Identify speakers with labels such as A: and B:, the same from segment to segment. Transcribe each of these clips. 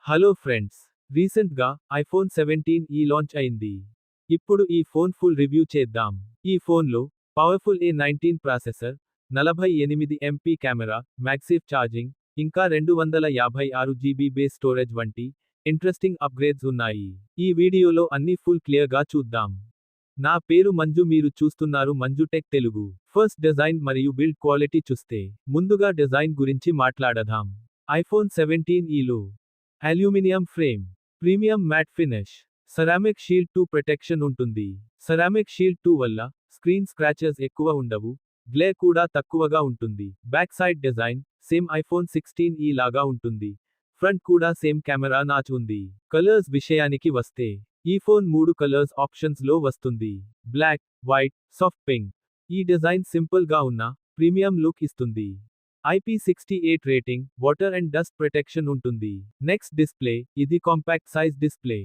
A: Hello friends, రీసెంట్గా iPhone 17 launch అయింది. ఇప్పుడు ఈ ఫోన్ ఫుల్ రివ్యూ చేద్దాం. ఈ ఫోన్లో powerful A19 processor, 48 MP camera, MagSafe charging, ఇంకా 256 GB బేస్ స్టోరేజ్ వంటి ఇంట్రెస్టింగ్ అప్గ్రేడ్స్ ఉన్నాయి. ఈ వీడియోలో అన్ని ఫుల్ క్లియర్గా చూద్దాం. నా పేరు మంజు, మీరు చూస్తున్నారు Manju tech Telugu. First design మరియు బిల్డ్ క్వాలిటీ చూస్తే, ముందుగా డిజైన్ గురించి మాట్లాడదాం. ఐఫోన్ 17లో aluminium frame, premium matte finish, ceramic shield 2 protection ఉంటుంది. సెరామిక్ షీల్డ్ 2 వల్ల స్క్రీన్ స్క్రాచెస్ ఎక్కువ ఉండవు, గ్లేర్ కూడా తక్కువగా ఉంటుంది. Back side design same iPhone 16 లాగా ఉంటుంది. ఫ్రంట్ కూడా సేమ్ కెమెరా నాచ్ ఉంది. కలర్స్ విషయానికి వస్తే, ఈ ఫోన్ 3 కలర్స్ ఆప్షన్స్ లో వస్తుంది. Black, white, soft pink. ఈ డిజైన్ సింపుల్ గా ఉన్న ప్రీమియం లుక్ ఇస్తుంది. IP68 rating, water and dust protection ఉంటుంది. నెక్స్ట్ డిస్ప్లే, ఇది compact size display.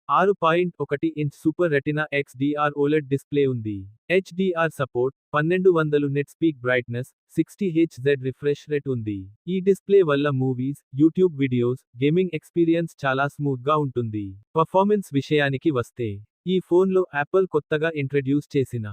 A: 6.1 inch super retina XDR OLED display ఉంది. HDR support, 1200 nits peak brightness, 60 Hz refresh rate ఉంది. ఈ display వల్ల movies, YouTube videos, gaming experience చాలా smooth గా ఉంటుంది. Performance విషయానికి వస్తే, ఈ ఫోన్లో యాపిల్ కొత్తగా ఇంట్రడ్యూస్ చేసిన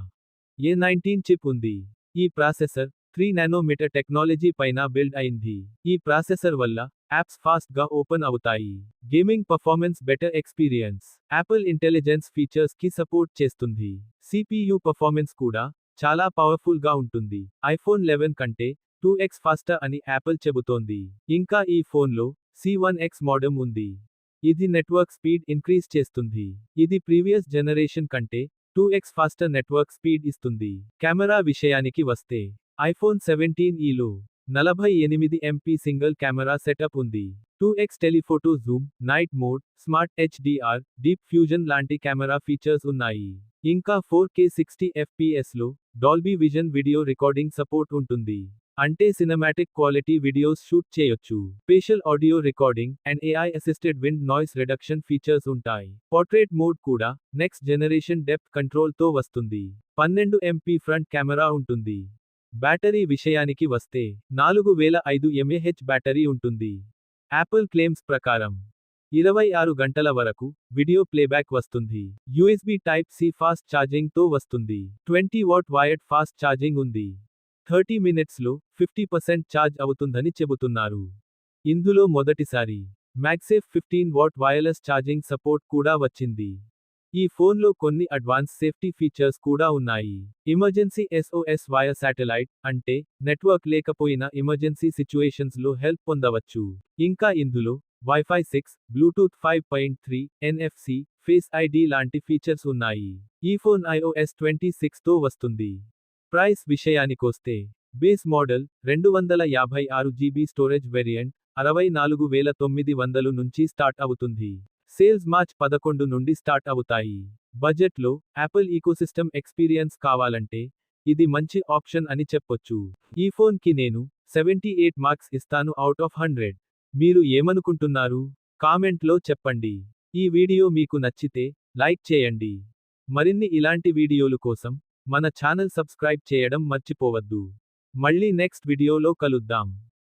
A: A19 చిప్ ఉంది. ఈ ప్రాసెసర్ 3 నానోమీటర్ టెక్నాలజీ పైన బిల్డ్ అయింది. ఈ ప్రాసెసర్ వల్ల యాప్స్ ఫాస్ట్ గా ఓపెన్ అవుతాయి. Gaming performance better experience. Apple intelligence features కి సపోర్ట్ చేస్తుంది. CPU పర్ఫార్మెన్స్ కూడా చాలా పవర్ఫుల్ గా ఉంటుంది. ఐఫోన్ 11 కంటే 2x ఫాస్టర్ అని యాపిల్ చెబుతోంది. ఇంకా ఈ ఫోన్లో C1X మోడెమ్ ఉంది. ఇది నెట్వర్క్ స్పీడ్ ఇంక్రీజ్ చేస్తుంది. ఇది ప్రీవియస్ జనరేషన్ కంటే 2x ఫాస్టర్ నెట్వర్క్ స్పీడ్ ఇస్తుంది. కెమెరా విషయానికి వస్తే, ఐఫోన్ 17లో 48 MP సింగిల్ కెమెరా సెటప్ ఉంది. 2x telephoto zoom, night mode, smart HDR, deep fusion లాంటి కెమెరా ఫీచర్స్ ఉన్నాయి. ఇంకా 4K 60 FPS లో Dolby Vision video recording support ఉంటుంది. అంటే సినిమాటిక్ క్వాలిటీ వీడియోస్ షూట్ చేయొచ్చు. Spatial audio recording and AI assisted wind noise reduction features ఉంటాయి. Portrait mode కూడా next generation depth control తో వస్తుంది. 12 MP ఫ్రంట్ కెమెరా ఉంటుంది. బ్యాటరీ విషయానికి వస్తే, 4500 mAh బ్యాటరీ ఉంటుంది. యాపిల్ క్లెయిమ్స్ ప్రకారం 26 గంటల వరకు వీడియో ప్లేబ్యాక్ వస్తుంది. USB Type-C ఫాస్ట్ ఛార్జింగ్ తో వస్తుంది. 20W వైర్డ్ ఫాస్ట్ ఛార్జింగ్ ఉంది. 30 మినిట్స్లో 50% ఛార్జ్ అవుతుందని చెబుతున్నారు. ఇందులో మొదటిసారి మ్యాగ్సేఫ్ 15W వైర్లెస్ ఛార్జింగ్ సపోర్ట్ కూడా వచ్చింది. ఈ ఫోన్లో కొన్ని అడ్వాన్స్ సేఫ్టీ ఫీచర్స్ కూడా ఉన్నాయి. ఎమర్జెన్సీ SOS వయా శాటిలైట్, అంటే నెట్వర్క్ లేకపోయినా ఎమర్జెన్సీ సిచ్యుయేషన్స్ లో హెల్ప్ పొందవచ్చు. ఇంకా ఇందులో wifi 6, Bluetooth 5.3, NFC, face ID లాంటి ఫీచర్స్ ఉన్నాయి. ఈ ఫోన్ iOS 26 తో వస్తుంది. ప్రైస్ విషయానికొస్తే, base model 256 GB storage variant 64,900 నుంచి స్టార్ట్ అవుతుంది. సేల్స్ మార్చ్ 11 నుండి స్టార్ట్ అవుతాయి. బడ్జెట్లో యాపిల్ ఈకోసిస్టమ్ ఎక్స్పీరియన్స్ కావాలంటే ఇది మంచి ఆప్షన్ అని చెప్పొచ్చు. ఈ ఫోన్ కి నేను 78 మార్క్స్ ఇస్తాను అవుట్ ఆఫ్ 100. మీరు ఏమనుకుంటున్నారు? కామెంట్లో చెప్పండి. ఈ వీడియో మీకు నచ్చితే లైక్ చేయండి. మరిన్ని ఇలాంటి వీడియోలు కోసం మన ఛానల్ సబ్స్క్రైబ్ చేయడం మర్చిపోవద్దు. మళ్ళీ నెక్స్ట్ వీడియోలో కలుద్దాం.